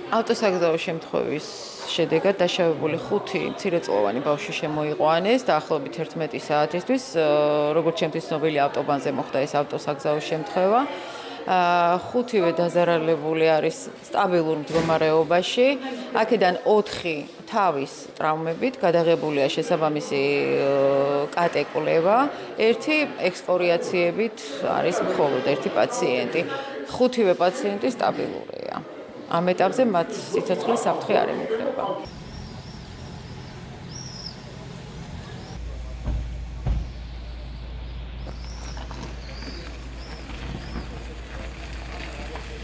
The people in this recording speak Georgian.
ავტოსაგზაო შემთხვევის შედეგად დაშავებული 5 მცირეწლოვანი ბავშვი შემოიყვანეს დაახლოებით 11 საათისთვის, როგორც ჩემთვის ცნობილი ავტობანზე მოხდა ეს ავტოსაგზაო შემთხვევა. 5-ვე დაზარალებული არის სტაბილურ მდგომარეობაში. აქედან 4 თავის ტრავმებით გადაღებულია შესაბამისი კატეკვლევა. 1 ექსკორიაციებით არის მხოლოდ 1 პაციენტი. 5-ვე პაციენტი სტაბილურია. ამ ეტაპზე მათ სიცოცხლის საფრთხე არ ემუქრება.